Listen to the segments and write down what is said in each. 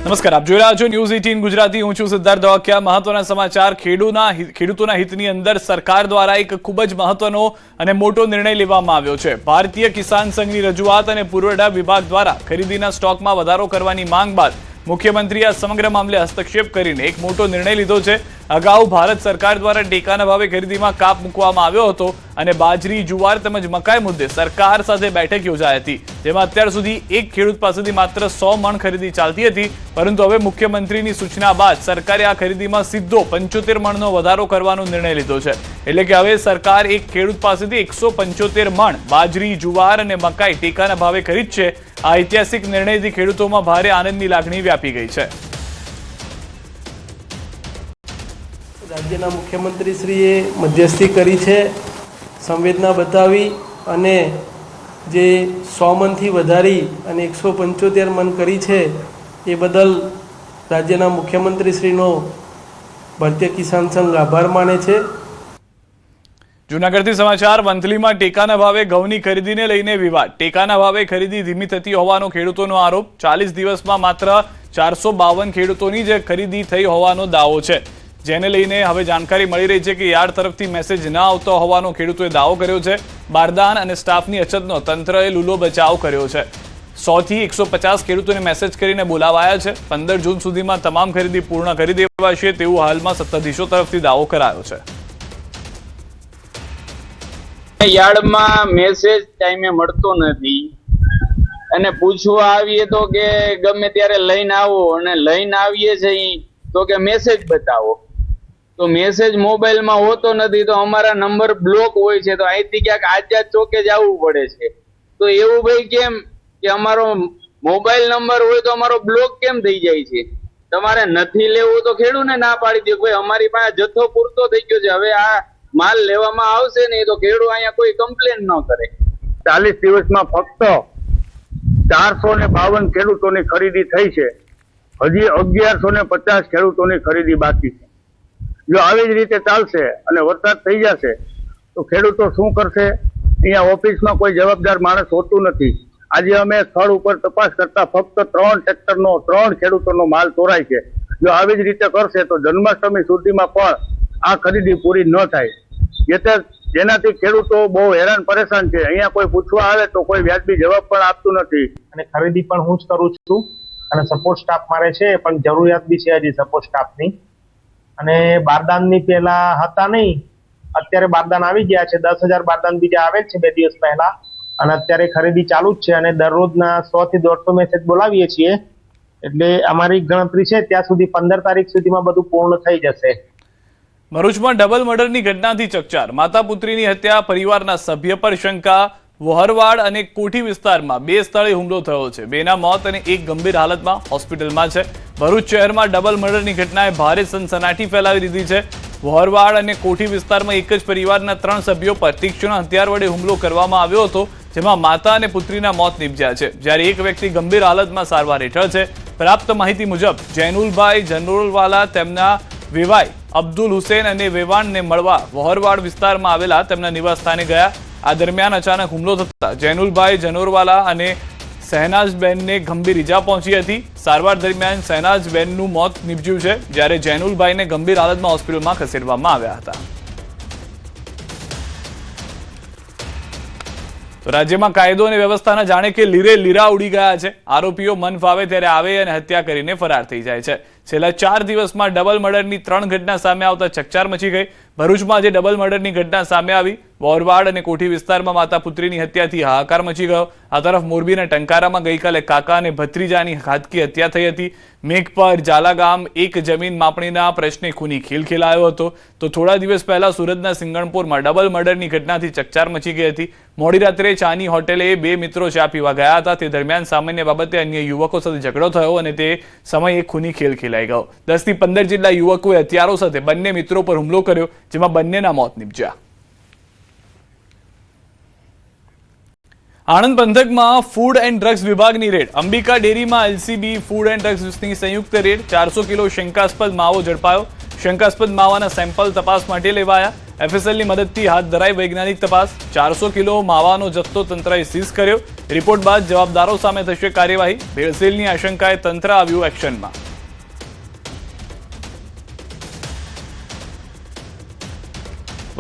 નમસ્કાર, આપ જોઈ રહ્યા છો ન્યૂઝ 18 ગુજરાતી. હું છું સિદ્ધાર્થ ધોળકિયા. મહત્વના સમાચાર. ખેડૂતોના હિતની અંદર સરકાર દ્વારા એક ખૂબ જ મહત્વનો અને મોટો નિર્ણય લેવામાં આવ્યો છે. ભારતીય કિસાન સંઘની રજૂઆત અને પુરવઠા વિભાગ દ્વારા ખરીદીના સ્ટોકમાં વધારો કરવાની માંગ બાદ મુખ્યમંત્રીએ આ સમગ્ર મામલે હસ્તક્ષેપ કરીને એક મોટો નિર્ણય લીધો છે. અગાઉ ભારત સરકાર દ્વારા ટેકાના ભાવે ખરીદીમાં કાપ મૂકવામાં આવ્યો હતો અને બાજરી, જુવાર તેમજ મકાઈ મુદ્દે સરકાર સાથે બેઠક યોજાઈ હતી, જેમાં અત્યાર સુધી એક ખેડૂત પાસેથી માત્ર 100 મણ ખરીદી ચાલતી હતી. પરંતુ હવે મુખ્યમંત્રીની સૂચના બાદ સરકારે આ ખરીદીમાં સીધો 75 મણનો વધારો કરવાનો નિર્ણય લીધો છે. એટલે કે હવે સરકાર એક ખેડૂત પાસેથી 175 મણ બાજરી, જુવાર અને મકાઈ ટેકાના ભાવે ખરીદશે. આ ઐતિહાસિક નિર્ણયથી ખેડૂતોમાં ભારે આનંદની લાગણી વ્યાપી ગઈ છે. રાજ્યના મુખ્યમંત્રીશ્રીએ મધ્યસ્થી કરી છે, સંવેદના બતાવી અને જે 100 મણથી વધારી અને 175 મણ કરી છે એ બદલ રાજ્યના મુખ્યમંત્રીશ્રીનો ભારતીય કિસાન સંઘ આભાર માને છે. જૂનાગઢથી સમાચાર. વંથલીમાં ટેકાના ભાવે ઘઉંની ખરીદીને લઈને વિવાદ. ટેકાના ભાવે ખરીદી ધીમી થતી હોવાનો ખેડૂતોનો આરોપ. 40 દિવસમાં માત્ર 452 ખેડૂતોની જ ખરીદી થઈ હોવાનો દાવો છે, જેને લઈને હવે જાણકારી મળી રહી છે કે યાર્ડ તરફથી મેસેજ ન આવતો હોવાનો ખેડૂતોએ દાવો કર્યો છે. બારદાન અને સ્ટાફની અછતનો તંત્રએ લૂલો બચાવ કર્યો છે. 100 થી 150 ખેડૂતોને મેસેજ કરીને બોલાવાયા છે. 15 જૂન સુધીમાં તમામ ખરીદી પૂર્ણ કરી દેવાશે તેવું હાલમાં સત્તાધીશો તરફથી દાવો કરાયો છે. યાર્ડમાં મેસેજ ટાઈમે મળતો નથી અને પૂછવા આવીએ તો કે ગમે ત્યારે લઈને આવો, અને લઈને આવીએ છીએ તો કે મેસેજ બતાવો. તો મેસેજ મોબાઈલમાં હોતો નથી, તો અમારા નંબર બ્લોક હોય છે, તો અહીંથી ક્યાંક આઝાદ ચોકે જવું પડે છે. તો એવું ભાઈ કેમ કે અમારો મોબાઈલ નંબર હોય તો અમારો બ્લોક કેમ થઈ જાય છે? તમારે નથી લેવું તો ખેડૂતને ના પાડી દો, ભાઈ અમારી પાસે જથ્થો પૂરતો થઈ ગયો છે, હવે આ માલ લેવામાં આવશે નહીં તો ખેડૂત અહીંયા કોઈ કમ્પ્લેન ન કરે. 40 દિવસમાં ફક્ત 452 ખેડૂતોની ખરીદી થઈ છે. હજી 1150 ખેડૂતોની ખરીદી બાકી છે. જો આવી જ રીતે ચાલશે અને વરસાદ થઈ જશે તો ખેડૂતો શું કરશે? અહીંયા ઓફિસમાં કોઈ જવાબદાર માણસ હોતું નથી. આજે અમે સ્થળ ઉપર તપાસ કરતા ફક્ત 3 ટ્રેક્ટરનો 3 ખેડૂતોનો માલ ચોરાય છે. જો આવી જ રીતે કરશે તો જન્માષ્ટમી સુધીમાં પણ આ ખરીદી પૂરી ન થાય, જેનાથી ખેડૂતો બહુ હેરાન પરેશાન છે. અહીંયા કોઈ પૂછવા આવે તો કોઈ વ્યાજબી જવાબ પણ આપતું નથી. અને ખરીદી પણ હું જ કરું છું અને સપોર્ટ સ્ટાફ મારે છે, પણ જરૂરિયાત બી છે હજી સપોર્ટ સ્ટાફની. અને બારદાનની પહેલા હતા નહીં, અત્યારે બારદાન આવી ગયા છે. 10,000 બારદાન બીજા આવે છે 2 દિવસ પહેલા, અને અત્યારે ખરીદી ચાલુ જ છે. અને દરરોજના 100 થી 150 મેસેજ બોલાવીએ છીએ. એટલે અમારી ગણતરી છે ત્યાં સુધી 15 તારીખ સુધીમાં બધું પૂર્ણ થઈ જશે. ભરૂચમાં ડબલ મર્ડરની ઘટનાથી ચકચાર. માતા પુત્રીની હત્યા, પરિવારના સભ્ય પર શંકા. વહોરવાડ અને કોઠી વિસ્તારમાં 2 સ્થળે હુમલો થયો છે. 2ના મોત અને 1 ગંભીર હાલતમાં હોસ્પિટલમાં છે. ભરૂચ શહેરમાં ડબલ મર્ડરની ઘટનાએ ભારે સનસનાટી ફેલાવી દીધી છે. વહોરવાડ અને કોઠી વિસ્તારમાં એક જ પરિવારના 3 સભ્યો પર તીક્ષ્ણ હથિયાર વડે હુમલો કરવામાં આવ્યો હતો, જેમાં માતા અને પુત્રીના મોત નીપજ્યા છે, જ્યારે એક વ્યક્તિ ગંભીર હાલતમાં સારવાર હેઠળ છે. પ્રાપ્ત માહિતી મુજબ જૈનુલભાઈ જનરોલવાલા તેમના વેવાઈ અબ્દુલ હુસેન અને વેવાણને મળવા વહોરવાડ વિસ્તારમાં આવેલા તેમના નિવાસ સ્થાને ગયા. આ દરમિયાન અચાનક હુમલો થતા જૈનુલભાઈ જનોરવાલા અને શહેનાઝબેનને ગંભીર ઈજા પહોંચી હતી. સારવાર દરમિયાન શહેનાઝબેનનું મોત નીપજ્યું છે, જ્યારે જૈનુલભાઈને ગંભીર હાલતમાં હોસ્પિટલમાં ખસેડવામાં આવ્યા હતા. તો રાજ્યમાં કાયદો અને વ્યવસ્થાના જાણે કે લીરા ઉડી ગયા છે. આરોપીઓ મન ફાવે ત્યારે આવે અને હત્યા કરીને ફરાર થઈ જાય છે. છેલ્લા 4 દિવસમાં ડબલ મર્ડરની 3 ઘટના સામે આવતા ચકચાર મચી ગઈ. ભરૂચમાં જે ડબલ મર્ડરની ઘટના સામે આવી, વહોરવાડ અને કોઠી વિસ્તારમાં માતા પુત્રીની હત્યાથી હાહાકાર મચી ગયો. આ તરફ મોરબીના ટંકારામાં ગઈકાલે કાકા અને ભત્રીજાની ઘાતકી હત્યા થઈ હતી. મેઘપર ઝાલા ગામ એક જમીન માપણીના પ્રશ્ને ખૂની ખેલ ખેલાયો હતો. તો થોડા દિવસ પહેલા સુરતના સિંગણપુરમાં ડબલ મર્ડરની ઘટનાથી ચકચાર મચી ગઈ હતી. મોડી રાત્રે ચાની હોટેલે 2 મિત્રો ચા પીવા ગયા હતા. તે દરમિયાન સામાન્ય બાબતે અન્ય યુવકો સાથે ઝઘડો થયો અને તે સમયે ખૂની ખેલ ખેલાઈ ગયો. 10 થી 15 જેટલા યુવકોએ હથિયારો સાથે બંને મિત્રો પર હુમલો કર્યો, જેમાં બંનેના મોત નીપજ્યા. આણંદ પંથકમાં ફૂડ એન્ડ ડ્રગ્સ વિભાગની રેડ. અંબિકા ડેરીમાં એલસીબી ફૂડ એન્ડ ડ્રગ્સની સંયુક્ત રેડ. 400 કિલો શંકાસ્પદ માવો ઝડપાયો. શંકાસ્પદ માવાના સેમ્પલ તપાસ માટે લેવાયા. એફએસએલની મદદથી હાથ ધરાઈ વૈજ્ઞાનિક તપાસ. 400 કિલો માવાનો જથ્થો તંત્રએ સીઝ કર્યો. રિપોર્ટ બાદ જવાબદારો સામે થશે કાર્યવાહી. ભેળસેળની આશંકાએ તંત્ર આવ્યું એક્શનમાં.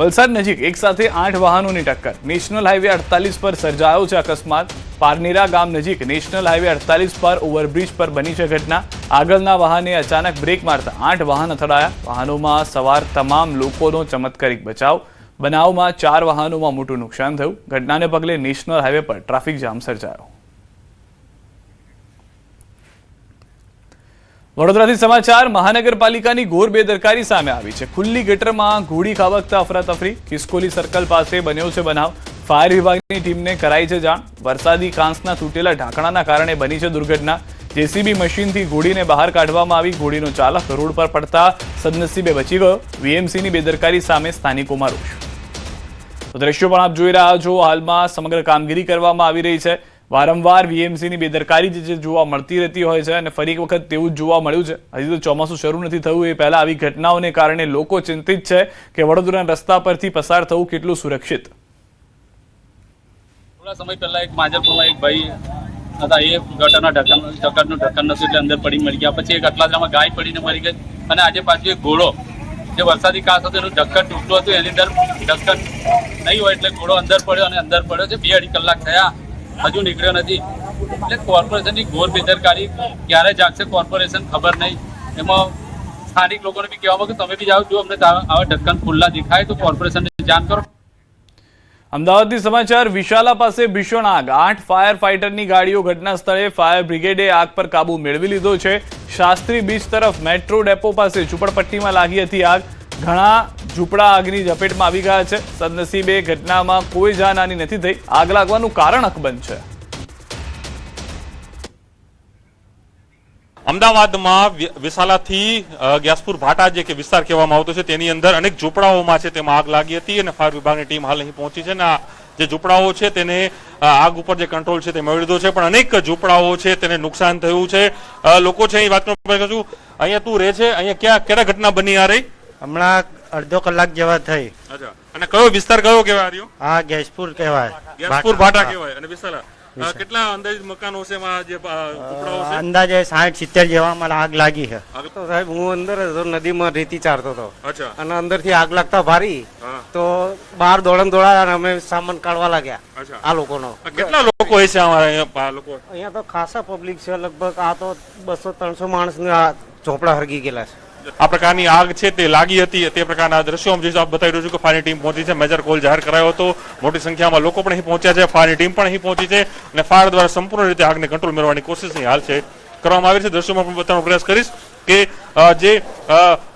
વલસાડ નજીક એક સાથે 8 વાહનોની ટક્કર. નેશનલ હાઈવે 48 પર સર્જાયો છે અકસ્માત. પારનેરા ગામ નજીક નેશનલ હાઈવે 48 પર ઓવરબ્રિજ પર બની છે ઘટના. આગળના વાહને અચાનક બ્રેક મારતા 8 વાહન અથડાયા. વાહનોમાં સવાર તમામ લોકોનો ચમત્કારિક બચાવ. બનાવમાં 4 વાહનોમાં મોટું નુકસાન થયું. ઘટનાને પગલે નેશનલ હાઈવે પર ટ્રાફિક જામ સર્જાયો. વડોદરાથી સમાચાર. મહાનગરપાલિકાની ઘોર બેદરકારી સામે આવી છે. ખુલ્લી ગટરમાં ઘોડી ખાબકતા અફરાતફરી. ખિસકોલી સર્કલ પાસે બન્યો છે બનાવ. ફાયર વિભાગની ટીમને કરાઈ છે જાણ. વરસાદી કાંસના તૂટેલા ઢાંકણાના કારણે બની છે દુર્ઘટના. જેસીબી મશીનથી ઘોડીને બહાર કાઢવામાં આવી. ઘોડીનો ચાલક રોડ પર પડતા સદનસીબે બચી ગયો. વીએમસીની બેદરકારી સામે સ્થાનિકોમાં રોષ. તો દ્રશ્યો પણ આપ જોઈ રહ્યા છો. હાલમાં સમગ્ર કામગીરી કરવામાં આવી રહી છે. વારંવાર વીએમસીની બેદરકારી જે જોવા મળતી રહેતી હોય છે અને ફરી એક વખત તેવું જ જોવા મળ્યું છે. હજી તો ચોમાસું શરૂ નથી થયું એ પહેલા આવી ઘટનાઓને કારણે લોકો ચિંતિત છે કે વડોદરાના રસ્તા પરથી પસાર થવું કેટલું સુરક્ષિત. થોડા સમય પહેલા એક માજલપુરમાં એક ભાઈ હતા, એ ગટરના ઢક્કનનું ઢક્કન નતું એટલે અંદર પડી મરી ગયા. પછી એક અટલાદરામાં ગાય પડીને મરી ગઈ. અને આજે પાછું એક ઘોડો જે વરસાદી કાંસ હતો એનું ઢક્કન તૂટતું હતું, એની અંદર ઢક્કન નહીં હોય એટલે ઘોડો અંદર પડ્યો અને અંદર પડ્યો છે. 2-2.5 કલાક થયા, હજુ નીકળ્યો નથી. એટલે કોર્પોરેશનની ઘોર બેદરકારી ક્યારે જાગશે કોર્પોરેશન ખબર નહીં. એમાં સ્થાનિક લોકોને બી કહેવામાં કે તમે બી જાઓ, જો અમને આવા ઢક્કન ખુલ્લા દેખાય તો કોર્પોરેશનને જાણ કરો. અમદાવાદથી સમાચાર. વિશાલા પાસે ભીષણ આગ. 8 ફાયર ફાઈટરની ગાડીઓ ઘટના સ્થળે. ફાયર બ્રિગેડે આગ પર કાબુ મેળવી લીધો છે. શાસ્ત્રી બીચ તરફ મેટ્રો ડેપો પાસે ઝૂંપડપટ્ટીમાં લાગી હતી આગ. ઘણા ઝૂંપડા આગની ઝપેટમાં આવી ગયા છે. સદનસીબે ઘટનામાં કોઈ જાનહાની નથી થઈ. આગ લાગવાનું કારણ અકબંધ છે. અમદાવાદમાં વિશાલાથી ગ્યાસપુર ભાટા જે કે વિસ્તાર કહેવામાં આવતો છે તેની અંદર અનેક ઝૂંપડાઓમાં છે તેમાં આગ લાગી હતી અને ફાયર વિભાગની ટીમ હાલ અહીં પહોંચી છે. અને આ જે ઝૂંપડાઓ છે તેને આગ ઉપર જે કંટ્રોલ છે તે મેળવી લીધો છે, પણ અનેક ઝૂંપડાઓ છે તેને નુકસાન થયું છે. લોકો છે અહીં વાત કરું છું. અહીંયા તું રહે છે, અહીંયા કેડા ઘટના બની આ રહી? હમણાં અડધો કલાક જેવા થઈ. અચ્છા, અને કયો વિસ્તાર કયો કહેવાય રહ્યો? હા, ગેસપુર કહેવાય. ગ્યાસપુર ભાટા કહેવાય. અને વિશાલા કેટલા અંદાજિત મકાનો છે એમાં જે ઝૂંપડાઓ છે? અંદાજે 60-70 જેવા મને આગ લાગી છે. તો સાહેબ હું અંદર હતો, નદીમાં રેતી ચારતો હતો. અચ્છા. અને અંદરથી આગ લાગતા ભારી તો બહાર દોડ્યા અને અમે સામાન કાઢવા લાગ્યા. આ લોકોનો કેટલા લોકો હોય છે અહીંયા લોકો? અહીંયા તો ખાસા પબ્લિક છે, લગભગ આ તો 200-300 માણસને આ ઝોપડા હરગી ગયેલા છે. આ પ્રકારની આગ છે તે લાગી હતી. તે પ્રકારના દ્રશ્યો જે આપ બતાવી રહ્યો છું કે ફાયરની ટીમ પહોંચી છે. મેજર કોલ જાહેર કરાયો હતો. મોટી સંખ્યામાં લોકો પણ અહીં પહોંચ્યા છે. ફાયરની ટીમ પણ અહીં પહોંચી છે અને ફાયર દ્વારા સંપૂર્ણ રીતે આગને કંટ્રોલ મેળવવાની કોશિશ અહીં હાલ છે કરવામાં આવી છે. દ્રશ્યોમાં પણ બતાવવાનો પ્રયાસ કરીશ કે જે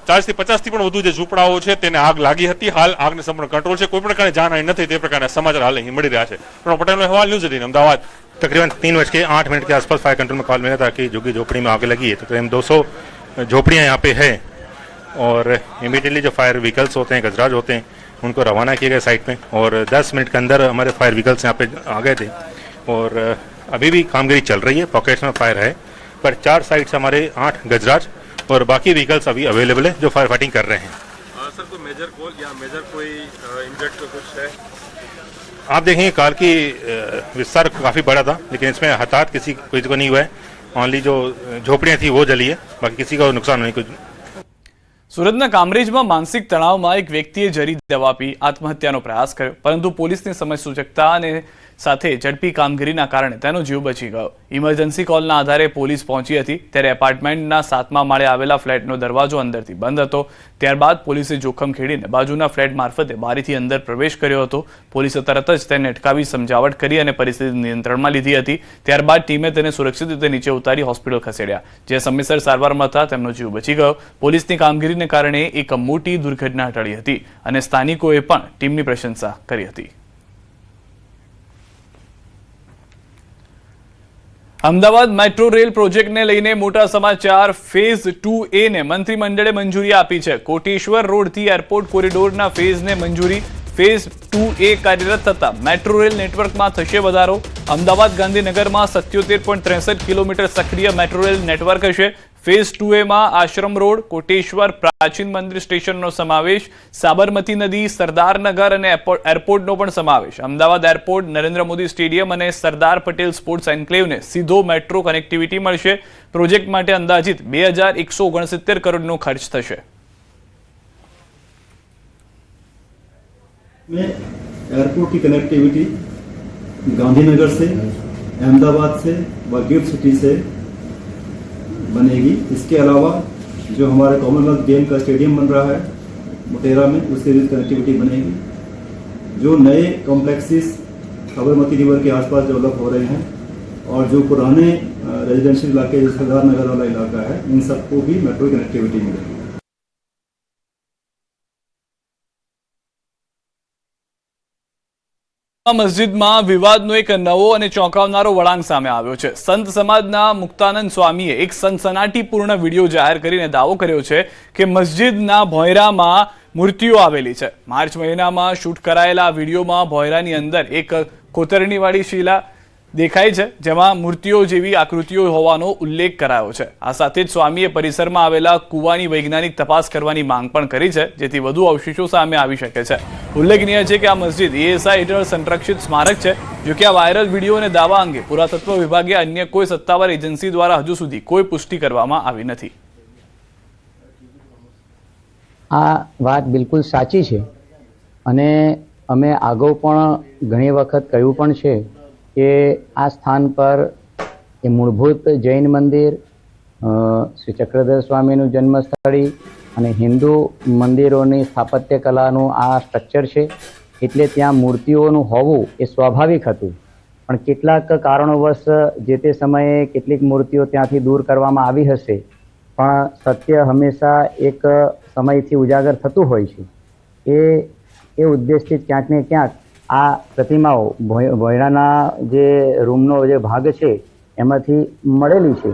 40 થી 50 થી પણ વધુ જે ઝૂંપડાઓ છે તેને આગ લાગી હતી. હાલ આગને સંપૂર્ણ કંટ્રોલ છે. કોઈ પણ પ્રકારની જાનહાની નથી તે પ્રકારના સમાચાર હાલ અહીં મળી રહ્યા છે. પટેલનો અહેવાલ, न्यूज़ 18 अहमदाबाद. तकरीबन 3:08 के आसपास फायर कंट्रोल में कॉल मिला था कि झुग्गी झोपड़ी में आग लगी है. तकरीबन 200 झोपड़ियाँ यहाँ पे है और इमीडिएटली जो फायर व्हीकल्स होते हैं, गजराज होते हैं, उनको रवाना किए गए साइट में और 10 मिनट के अंदर हमारे फायर व्हीकल्स यहाँ पे आ गए थे और अभी भी कामगिरी चल रही है. पॉकेट्स में फायर है पर 4 साइड से हमारे 8 गजराज और बाकी व्हीकल्स अभी अवेलेबल है जो फायर फाइटिंग कर रहे हैं. सर, कोई मेजर कॉल या मेजर कोई इंजर्ड तो कुछ है? आप देखेंगे कार की विस्तार काफ़ी बड़ा था लेकिन इसमें हताहत किसी को नहीं हुआ है. ओनली जो झोपड़ियाँ थी वो जली है, बाकी किसी का नुकसान नहीं. कुछ સુરતના કામરેજમાં માનસિક તણાવમાં એક વ્યક્તિએ ઝેરી દવા પી આત્મહત્યાનો પ્રયાસ કર્યો, પરંતુ પોલીસની સમયસૂચકતા અને સાથે ઝડપી કામગીરીના કારણે તેનો જીવ બચી ગયો. ઇમરજન્સી કોલના આધારે પોલીસ પહોંચી હતી ત્યારે એપાર્ટમેન્ટના 7મા માળે આવેલા ફ્લેટનો દરવાજો અંદરથી બંધ હતો. ત્યારબાદ પોલીસે જોખમ ખેડીને બાજુના ફ્લેટ મારફતે બારીથી અંદર પ્રવેશ કર્યો હતો. પોલીસે તરત જ તેને અટકાવી સમજાવટ કરી અને પરિસ્થિતિ નિયંત્રણમાં લીધી હતી. ત્યારબાદ ટીમે તેને સુરક્ષિત રીતે નીચે ઉતારી હોસ્પિટલ ખસેડ્યા. જે સમયસર સારવારમાં હતા તેમનો જીવ બચી ગયો. પોલીસની કામગીરીને કારણે એક મોટી દુર્ઘટના ટળી હતી અને સ્થાનિકોએ પણ ટીમની પ્રશંસા કરી હતી. અમદાવાદ મેટ્રો રેલ પ્રોજેક્ટને લઈને મોટા સમાચાર. ફેઝ 2A ને મંત્રીમંડળે મંજૂરી આપી છે. કોટેશ્વર રોડથી એરપોર્ટ કોરિડોરના ફેઝને મંજૂરી. ફેઝ 2A કાર્યરત થતા મેટ્રો રેલ નેટવર્કમાં થશે વધારો. અમદાવાદ ગાંધીનગરમાં 77.63 કિલોમીટર સક્રિય મેટ્રો રેલ નેટવર્ક હશે. ફેઝ 2A માં આશ્રમ રોડ, કોટેશ્વર, પ્રાચીન મંદિર સ્ટેશનનો સમાવેશ, સાબરમતી નદી, સરદારનગર અને એરપોર્ટનો પણ સમાવેશ, અમદાવાદ એરપોર્ટ, નરેન્દ્ર મોદી સ્ટેડિયમ અને સરદાર પટેલ સ્પોર્ટ્સ એન્ક્લેવને સીધો મેટ્રો કનેક્ટિવિટી મળશે. પ્રોજેક્ટ માટે અંદાજિત 2169 કરોડનો ખર્ચ થશે. एयरपोर्ट की कनेक्टिविटी गांधीनगर से, अहमदाबाद से व गिफ्ट सिटी से बनेगी. इसके अलावा जो हमारे कॉमनवेल्थ गेम का स्टेडियम बन रहा है मोटेरा में, उससे भी कनेक्टिविटी बनेगी. जो नए कॉम्प्लेक्सेस साबरमती रिवर के आसपास डेवलप हो रहे हैं और जो पुराने रेजिडेंशियल इलाके जो सरदारनगर वाला इलाका है, इन सबको भी मेट्रो कनेक्टिविटी मिलेगी. મસ્જિદમાં વિવાદનો એક નવો અને ચોંકાવનારો વળાંક સામે આવ્યો છે. સંત સમાજના મુક્તાનંદ સ્વામીએ એક સનસનાટીપૂર્ણ વિડીયો જાહેર કરીને દાવો કર્યો છે કે મસ્જિદના ભોંયરામાં મૂર્તિઓ આવેલી છે. માર્ચ મહિનામાં શૂટ કરાયેલા વિડીયોમાં ભોંયરાની અંદર એક કોતરણીવાળી શિલા દેખાય છે, જેમાં મૂર્તિઓ જેવી આકૃતિઓ હોવાનો ઉલ્લેખ કરાયો છે. આ સાથે જ સ્વામીએ પરિસરમાં આવેલા કૂવાની વૈજ્ઞાનિક તપાસ કરવાની માંગ પણ કરી છે, જેથી વધુ અવશેષો સામે આવી શકે છે. ઉલ્લેખનીય છે કે આ મસ્જિદ ESI હેઠળ સંરક્ષિત સ્મારક છે. જો કે આ વાયરલ વિડીયો અને દાવા અંગે પુરાતત્વ વિભાગે અન્ય કોઈ સત્તાવાર એજન્સી દ્વારા હજુ સુધી કોઈ પુષ્ટિ કરવામાં આવી નથી. આ વાત બિલકુલ સાચી છે અને અમે આગળ પણ ઘણી વખત કહ્યું પણ છે કે આ સ્થાન પર એ મૂળભૂત જૈન મંદિર, શ્રી ચક્રધર સ્વામીનું જન્મસ્થળી અને હિન્દુ મંદિરોની સ્થાપત્ય કલાનું આ સ્ટ્રક્ચર છે, એટલે ત્યાં મૂર્તિઓનું હોવું એ સ્વાભાવિક હતું. પણ કેટલાક કારણોવશ જે તે સમયે કેટલીક મૂર્તિઓ ત્યાંથી દૂર કરવામાં આવી હશે, પણ સત્ય હંમેશા એક સમયથી ઉજાગર થતું હોય છે. એ ઉદ્દેશથી ક્યાંક ને ક્યાંક આ પ્રતિમાઓ ભોંયરાના જે રૂમનો જે ભાગ છે એમાંથી મળેલી છે.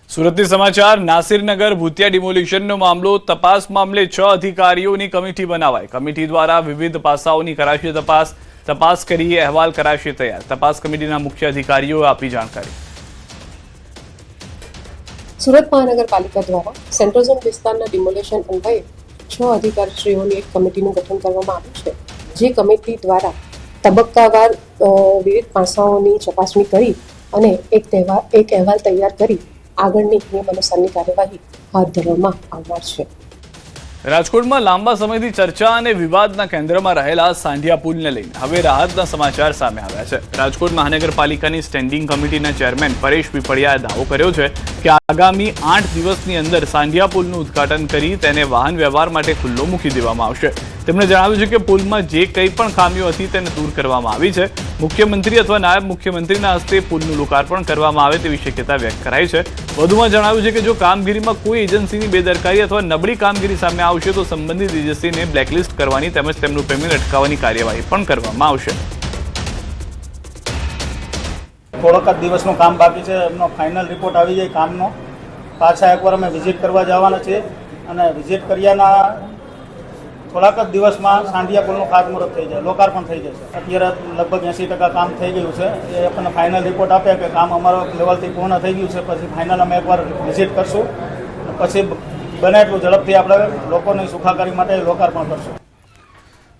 સુરતની સમાચાર. નાસિરનગર ભૂતિયા ડિમોલિશનનો મામલો. તપાસ મામલે 6 અધિકારીઓની કમિટી બનાવાઈ. કમિટી દ્વારા વિવિધ પાસાઓની કરાશે તપાસ. તપાસ કરી અહેવાલ કરાશે તૈયાર. તપાસ કમિટીના મુખ્ય અધિકારીઓ આપી જાણકારી. સુરત મહાનગરપાલિકા દ્વારા સેન્ટ્રલ ઝોન વિસ્તારના ડિમોલેશન અન્વયે 6 અધિકારીશ્રીઓની એક કમિટીનું ગઠન કરવામાં આવ્યું છે. જે કમિટી દ્વારા તબક્કાવાર વિવિધ પાસાઓની ચકાસણી કરી અને એક અહેવાલ તૈયાર કરી આગળની નિયમાનુસારની કાર્યવાહી હાથ ધરવામાં આવનાર છે. રાજકોટમાં લાંબા સમયથી ચર્ચા અને વિવાદના કેન્દ્રમાં રહેલા સાંઢિયા પુલને લઈને હવે રાહતના સમાચાર સામે આવ્યા છે. રાજકોટ મહાનગરપાલિકાની સ્ટેન્ડિંગ કમિટીના ચેરમેન પરેશ પીપળિયાએ દાવો કર્યો છે કે આગામી 8 દિવસની અંદર સાંઢિયા પુલનું ઉદ્ઘાટન કરી તેને વાહન વ્યવહાર માટે ખુલ્લો મૂકી દેવામાં આવશે. તેમણે જણાવ્યું છે કે પુલમાં જે કંઈ પણ ખામીઓ હતી તેને દૂર કરવામાં આવી છે. મુખ્યમંત્રી અથવા નાયબ મુખ્યમંત્રીના હસ્તે પુલનું લોકાર્પણ કરવામાં આવે તેવી શક્યતા વ્યક્ત કરાઈ છે. વધુમાં જણાવ્યું છે કે જો કામગીરીમાં કોઈ એજન્સીની બેદરકારી અથવા નબળી કામગીરી સામે આવશે તો સંબંધિત એજન્સીને બ્લેકલિસ્ટ કરવાની તેમજ તેમનું પેમેન્ટ અટકાવવાની કાર્યવાહી પણ કરવામાં આવશે. થોડોક જ દિવસનું કામ બાકી છે, એમનો ફાઇનલ રિપોર્ટ આવી જાય કામનો. પાછા એકવાર અમે વિઝિટ કરવા જવાના છીએ અને વિઝિટ કર્યાના થોડાક જ દિવસમાં સાંઢિયા પુલનું ખાતમુહૂર્ત થઈ જાય, લોકાર્પણ થઈ જશે. અત્યારે લગભગ 80% કામ થઈ ગયું છે. એ આપણને ફાઇનલ રિપોર્ટ આપે કે કામ અમારો લેવલથી પૂર્ણ થઈ ગયું છે, પછી ફાઇનલ અમે એકવાર વિઝિટ કરશું. પછી બને એટલું ઝડપથી આપણે લોકોની સુખાકારી માટે લોકાર્પણ કરશું.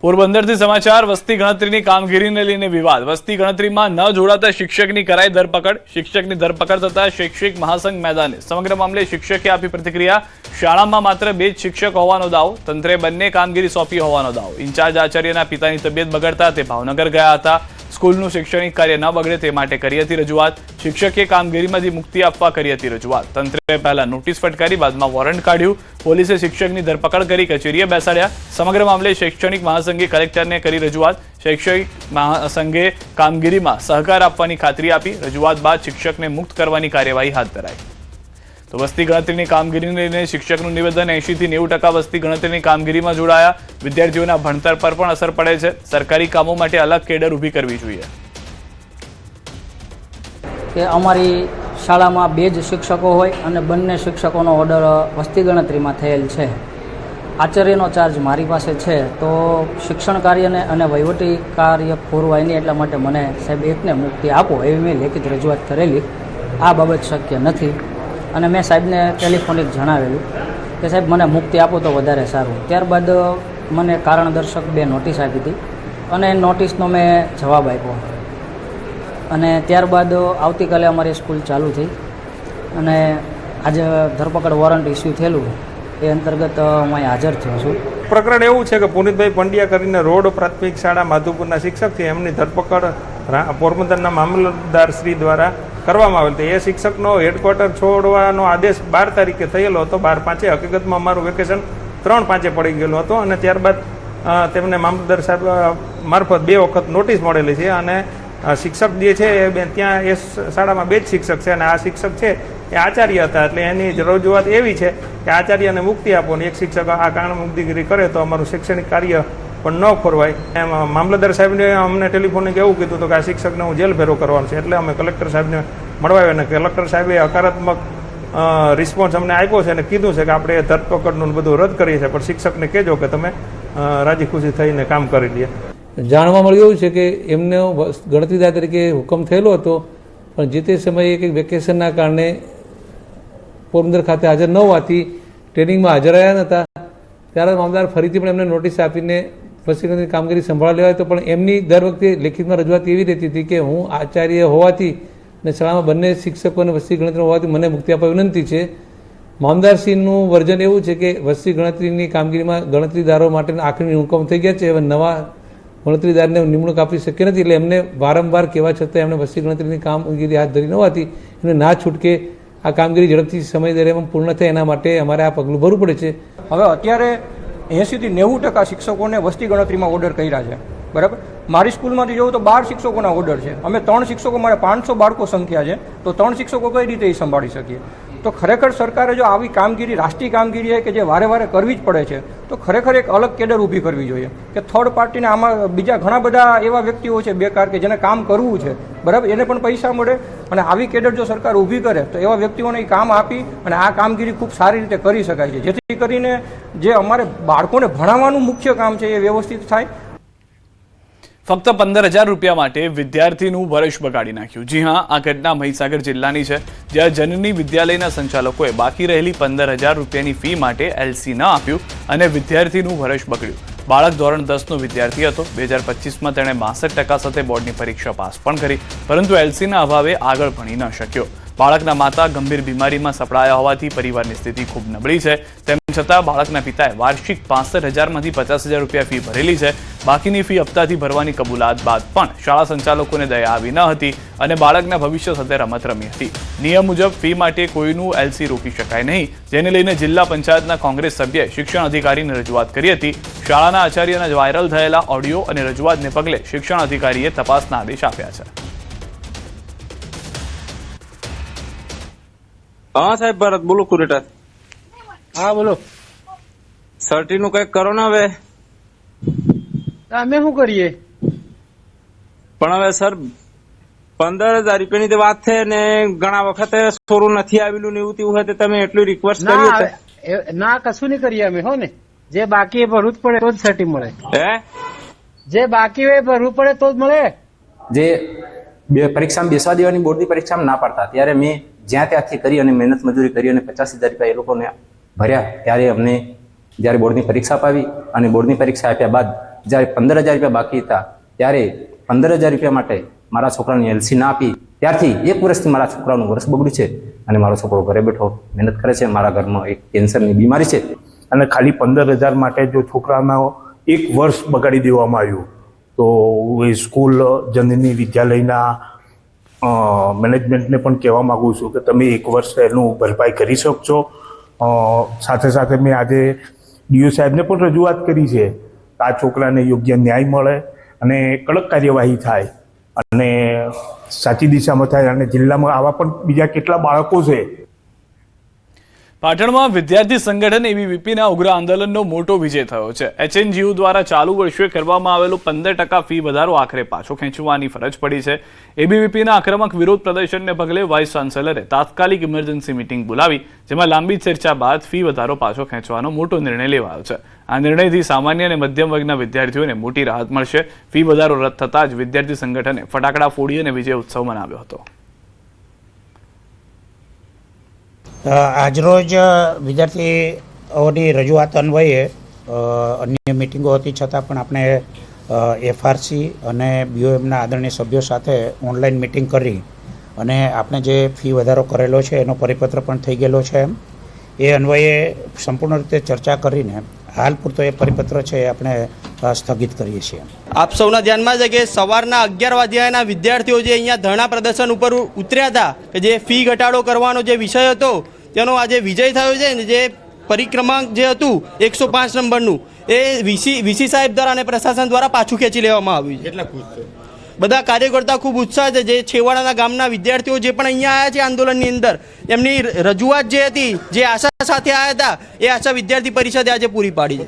પોરબંદરથી સમાચાર. વસ્તી ગણતરીની કામગીરીને લઈને વિવાદ. વસ્તી ગણતરીમાં ન જોડાતા શિક્ષકની કરાઈ ધરપકડ. શિક્ષકની ધરપકડ થતા શૈક્ષિક મહાસંઘ મેદાને. સમગ્ર મામલે શિક્ષકે આપી પ્રતિક્રિયા. શાળામાં માત્ર 2 જ શિક્ષક હોવાનો દાવો. તંત્રે બંને કામગીરી સોંપી હોવાનો દાવો. ઇન્ચાર્જ આચાર્યના પિતાની તબિયત બગડતા તે ભાવનગર ગયા હતા. સ્કૂલનું શૈક્ષણિક કાર્ય ન બગડે તે માટે કરી હતી રજૂઆત. શિક્ષકે કામગીરીમાંથી મુક્તિ આપવા કરી હતી રજૂઆત. તંત્રે પહેલા નોટિસ ફટકારી, બાદમાં વોરંટ કાઢ્યું. પોલીસે શિક્ષકની ધરપકડ કરી કચેરીએ બેસાડ્યા. સમગ્ર મામલે શૈક્ષણિક મહાસંઘે કલેક્ટરને કરી રજૂઆત. શૈક્ષણિક મહાસંઘે કામગીરીમાં સહકાર આપવાની ખાતરી આપી. રજૂઆત બાદ શિક્ષકને મુક્ત કરવાની કાર્યવાહી હાથ ધરાઈ. તો વસ્તી ગણતરીની કામગીરીને લઈને શિક્ષકનું નિવેદન. 80 થી 90% વસ્તી ગણતરીની કામગીરીમાં જોડાયા. વિદ્યાર્થીઓના ભણતર પર પણ અસર પડે છે. સરકારી કામો માટે અલગ કેડર ઊભી કરવી જોઈએ. કે અમારી શાળામાં 2 જ શિક્ષકો હોય અને બંને શિક્ષકોનો ઓર્ડર વસ્તી ગણતરીમાં થયેલ છે. આચાર્યનો ચાર્જ મારી પાસે છે, તો શિક્ષણ કાર્યને અને વહીવટી કાર્ય ખોરવાય નહીં એટલા માટે મને સાહેબ એકને મુક્તિ આપો એવી મેં લેખિત રજૂઆત કરેલી. આ બાબત શક્ય નથી અને મેં સાહેબને ટેલિફોનિક જણાવેલું કે સાહેબ મને મુક્તિ આપો તો વધારે સારું. ત્યારબાદ મને કારણદર્શક 2 નોટિસ આપી હતી અને નોટિસનો મેં જવાબ આપ્યો અને ત્યારબાદ આવતીકાલે અમારી સ્કૂલ ચાલુ થઈ અને આજે ધરપકડ વોરંટ ઇસ્યુ થયેલું એ અંતર્ગત હું અહીં હાજર થયો છું. પ્રકરણ એવું છે કે પુનિતભાઈ પંડ્યા કરીને રોડ પ્રાથમિક શાળા માધુપુરના શિક્ષક છે, એમની ધરપકડ પોરબંદરના મામલતદાર શ્રી દ્વારા કરવામાં આવેલ હતી. એ શિક્ષકનો હેડક્વાર્ટર છોડવાનો આદેશ 12 તારીખે થયેલો હતો, 12/5. હકીકતમાં અમારું વેકેશન 3/5 પડી ગયેલું હતું અને ત્યારબાદ તેમને મામલતદાર સાહેબ મારફત 2 વખત નોટિસ મળેલી છે અને શિક્ષક જે છે એ ત્યાં એ શાળામાં 2 જ શિક્ષક છે અને આ શિક્ષક છે એ આચાર્ય હતા. એટલે એની રજૂઆત એવી છે કે આચાર્યને મુક્તિ આપો અને એક શિક્ષક આ કારણ મુક્તિગીરી કરે તો અમારું શૈક્ષણિક કાર્ય પણ ન ખોરવાય. એમ મામલતદાર સાહેબને અમને ટેલિફોનિક એવું કીધું હતું કે આ શિક્ષકને હું જેલ ભેરો કરવાનો છે. એટલે અમે કલેક્ટર સાહેબને મળવા અને કલેક્ટર સાહેબે હકારાત્મક રિસ્પોન્સ અમને આપ્યો છે અને કીધું છે કે આપણે ધરપકડનું બધું રદ કરીએ છીએ, પણ શિક્ષકને કહેજો કે તમે રાજી ખુશી થઈને કામ કરી લે. જાણવા મળ્યું એવું છે કે એમનો ગણતરીદાર તરીકે હુકમ થયેલો હતો, પણ જે તે સમયે કંઈક વેકેશનના કારણે પોરબંદર ખાતે હાજર ન હોવાથી ટ્રેનિંગમાં હાજર રહ્યા નહોતા. ત્યારે મામલતદાર ફરીથી પણ એમને નોટિસ આપીને વસ્તીગણતરીની કામગીરી સંભાળી લેવાય તો પણ એમની દર વખતે લેખિતમાં રજૂઆત એવી રહેતી હતી કે હું આચાર્ય હોવાથી અને શાળામાં બંને શિક્ષકો અને વસ્તી ગણતરી હોવાથી મને મુક્તિ આપવા વિનંતી છે. મામલતદારશ્રીનું વર્જન એવું છે કે વસ્તી ગણતરીની કામગીરીમાં ગણતરીદારો માટેના આખરી હુકમ થઈ ગયા છે, હવે નવા ગણતરીદારને નિમણૂક આપી શક્ય નથી. એટલે એમને વારંવાર કહેવા છતાં એમણે વસ્તી ગણતરીની કામગીરી હાથ ધરી ન હોવાથી એમને ના છૂટકે આ કામગીરી ઝડપથી સમય દરમિયાન પૂર્ણ થાય એના માટે અમારે આ પગલું ભરવું પડે છે. હવે અત્યારે 80 થી 90% શિક્ષકોને વસ્તી ગણતરીમાં ઓર્ડર કર્યા છે, બરાબર. મારી સ્કૂલમાંથી જોઉં તો 12 શિક્ષકોના ઓર્ડર છે. અમે 3 શિક્ષકો, મારે 500 બાળકો સંખ્યા છે, તો 3 શિક્ષકો કઈ રીતે એ સંભાળી શકીએ? તો ખરેખર સરકારે જો આવી કામગીરી રાષ્ટ્રીય કામગીરી છે કે જે વારે વારે કરવી જ પડે છે, તો ખરેખર એક અલગ કેડર ઊભી કરવી જોઈએ કે થર્ડ પાર્ટીને આમાં બીજા ઘણા બધા એવા વ્યક્તિઓ છે બેકાર કે જેને કામ કરવું છે, બરાબર, એને પણ પૈસા મળે અને આવી કેડર જો સરકાર ઊભી કરે તો એવા વ્યક્તિઓને કામ આપી અને આ કામગીરી ખૂબ સારી રીતે કરી શકાય છે, જેથી કરીને જે અમારે બાળકોને ભણાવવાનું મુખ્ય કામ છે એ વ્યવસ્થિત થાય. ફક્ત 15,000 રૂપિયા માટે વિદ્યાર્થીનું વર્ષ બગાડી નાખ્યું. જી હા, આ ઘટના મહીસાગર જિલ્લાની છે, જ્યાં જનની વિદ્યાલયના સંચાલકોએ બાકી રહેલી 15,000 રૂપિયાની ફી માટે એલસી ન આપ્યું અને વિદ્યાર્થીનું વર્ષ બગડ્યું. બાળક ધોરણ 10નો વિદ્યાર્થી હતો. 2025માં તેણે 62% સાથે બોર્ડની પરીક્ષા પાસ પણ કરી, પરંતુ એલસીના અભાવે આગળ ભણી ન શક્યો. બાળકના માતા ગંભીર બીમારીમાં સપડાયા હોવાથી પરિવારની સ્થિતિ ખૂબ નબળી છે. તેમ છતાં બાળકના પિતાએ વાર્ષિક 65,000માંથી 50,000 રૂપિયા ફી ભરેલી છે. બાકીની ફી હપ્તાથી ભરવાની કબૂલાત બાદ પણ શાળા સંચાલકોને દયા આવી ન હતી અને બાળકના ભવિષ્ય સાથે રમત રમી હતી. નિયમ મુજબ ફી માટે કોઈનું એલસી રોકી શકાય નહીં, જેને લઈને જિલ્લા પંચાયતના કોંગ્રેસ સભ્યએ શિક્ષણ અધિકારીને રજૂઆત કરી હતી. શાળાના આચાર્યના વાયરલ થયેલા ઓડિયો અને રજૂઆતને પગલે શિક્ષણ અધિકારીએ તપાસના આદેશ આપ્યા છે. હા સાહેબ, ભરત બોલો. કુરેટા. હા બોલો. સર્ટી નું કઈક કરો ને હવે. અમે શું કરીએ? પણ હવે સર 15,000 રૂપિયાની તો વાત છે ને ઘણા વખતે સોરું નથી આવેલું ને એવું તેવું હોય તો તમે એટલું રિક્વેસ્ટ કર્યું ના, કશું નહીં કરીએ અમે. હો ને, જે બાકી એ ભરવું જ પડે તો જ સર્ટી મળે. હે, જે બાકી હોય એ ભરવું પડે તો જ મળે. જે પરીક્ષામાં બેસવા દેવાની બોર્ડની પરીક્ષામાં ના પાડતા ત્યારે મેં જ્યાં ત્યાંથી કરી અને મહેનત મજૂરી કરી અને 50,000 રૂપિયા એ લોકોને ભર્યા. ત્યારે અમને જ્યારે બોર્ડની પરીક્ષા અપાવી અને બોર્ડની પરીક્ષા આપ્યા બાદ જ્યારે 15,000 રૂપિયા બાકી હતા ત્યારે 15,000 રૂપિયા માટે મારા છોકરાને એલસી ના આપી. ત્યારથી 1 વર્ષથી મારા છોકરાનું વર્ષ બગડ્યું છે અને મારો છોકરો ઘરે બેઠો મહેનત કરે છે. મારા ઘરમાં એક કેન્સરની બીમારી છે અને ખાલી 15,000 માટે જો છોકરાનો 1 વર્ષ બગાડી દેવામાં આવ્યું તો એ સ્કૂલ જનની વિદ્યાલયના મેનેજમેન્ટને પણ કહેવા માગું છું કે તમે 1 વર્ષ એનું ભરપાઈ કરી શકશો. સાથે સાથે મેં આજે ડીઓ સાહેબને પણ રજૂઆત કરી છે કે આ છોકરાને યોગ્ય ન્યાય મળે અને કડક કાર્યવાહી થાય અને સાચી દિશામાં થાય. અને જિલ્લામાં આવા પણ બીજા કેટલા બાળકો છે. પાટણમાં વિદ્યાર્થી સંગઠન એબીવીપીના ઉગ્ર આંદોલનનો મોટો વિજય થયો છે. એચએનજીયુ દ્વારા ચાલુ વર્ષે કરવામાં આવેલો 15% ફી વધારો આખરે પાછો ખેંચવાની ફરજ પડી છે. એબીવીપીના આક્રમક વિરોધ પ્રદર્શનને પગલે વાઇસ ચાન્સેલરે તાત્કાલિક ઇમરજન્સી મીટિંગ બોલાવી, જેમાં લાંબી ચર્ચા બાદ ફી વધારો પાછો ખેંચવાનો મોટો નિર્ણય લેવાયો છે. આ નિર્ણયથી સામાન્ય અને મધ્યમ વર્ગના વિદ્યાર્થીઓને મોટી રાહત મળશે. ફી વધારો રદ થતાં જ વિદ્યાર્થી સંગઠને ફટાકડા ફોડી અને વિજય ઉત્સવ મનાવ્યો હતો. આજરોજ વિદ્યાર્થીઓની રજૂઆત અન્વયે અન્ય મિટિંગો હતી છતાં પણ આપણે એફઆરસી અને બીઓએમના આદરણીય સભ્યો સાથે ઓનલાઈન મિટિંગ કરી અને આપણે જે ફી વધારો કરેલો છે એનો પરિપત્ર પણ થઈ ગયેલો છે. એ અન્વયે સંપૂર્ણ રીતે ચર્ચા કરીને હાલ પૂરતો એ પરિપત્ર છે એ આપણે સ્થગિત કરીએ છીએ. આપ સૌના ધ્યાનમાં છે કે સવારના 11 વાગ્યાના વિદ્યાર્થીઓ જે અહીંયા ધરણા પ્રદર્શન ઉપર ઉતર્યા હતા કે જે ફી ઘટાડો કરવાનો જે વિષય હતો તેનો આજે વિજય થયો છે ને જે પરિક્રમાંક જે હતું 105 નંબરનું એ વીસી સાહેબ દ્વારા અને પ્રશાસન દ્વારા પાછું ખેંચી લેવામાં આવ્યું છે. એટલા ખુશ છે બધા કાર્યકર્તા, ખૂબ ઉત્સાહ છે. જે છેવાડાના ગામના વિદ્યાર્થીઓ જે પણ અહીંયા આવ્યા છે આંદોલનની અંદર, એમની રજૂઆત જે હતી, જે આશા સાથે આવ્યા હતા, એ આશા વિદ્યાર્થી પરિષદે આજે પૂરી પાડી છે.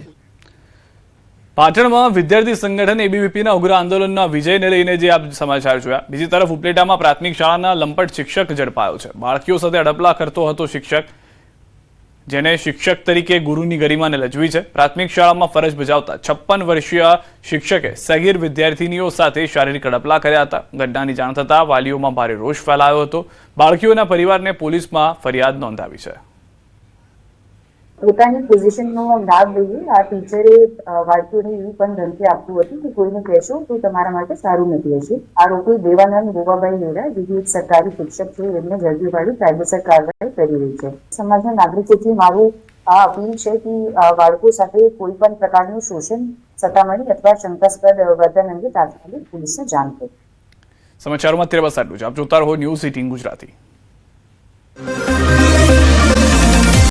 પાટણમાં વિદ્યાર્થી સંગઠન એબીવીપીના ઉગ્ર આંદોલનના વિજયને લઈને જે આપ સમાચાર જોયા. બીજી તરફ ઉપલેટામાં પ્રાથમિક શાળાના લંપટ શિક્ષક ઝડપાયો છે. બાળકીઓ સાથે અડપલા કરતો હતો શિક્ષક, જેને શિક્ષક તરીકે ગુરુની ગરિમાને લજવી છે. પ્રાથમિક શાળામાં ફરજ બજાવતા 56 વર્ષીય શિક્ષકે સગીર વિદ્યાર્થીનીઓ સાથે શારીરિક અડપલા કર્યા હતા. ઘટનાની જાણ થતાં વાલીઓમાં ભારે રોષ ફેલાયો હતો. બાળકીઓના પરિવારને પોલીસમાં ફરિયાદ નોંધાવી છે. પોતાની પોઝિશનનો લાભ લઈએ આ ટીચરે બાળકીઓને એવી પણ ધમકી આપતું હતું કે કોઈને કહેશો તો તમારા માટે સારું નથી હશે. આરોપી દેવાનંદ ગોવાભાઈ હેરા, જે એક સરકારી શિક્ષક છે, એમને ઝડપી પાડી કાયદેસર કાર્યવાહી કરી રહી છે. સમાજના નાગરિકોથી મારું આ અપીલ છે કે બાળકો સાથે કોઈ પણ પ્રકારનું શોષણ, સતામણી અથવા શંકાસ્પદ વર્તન અંગે તાત્કાલિક પોલીસને જાણ કરે. સમાચારોમાં અત્યારે બસ આટલું જ. આપ જોતા રહો ન્યૂઝ 18 ગુજરાતી.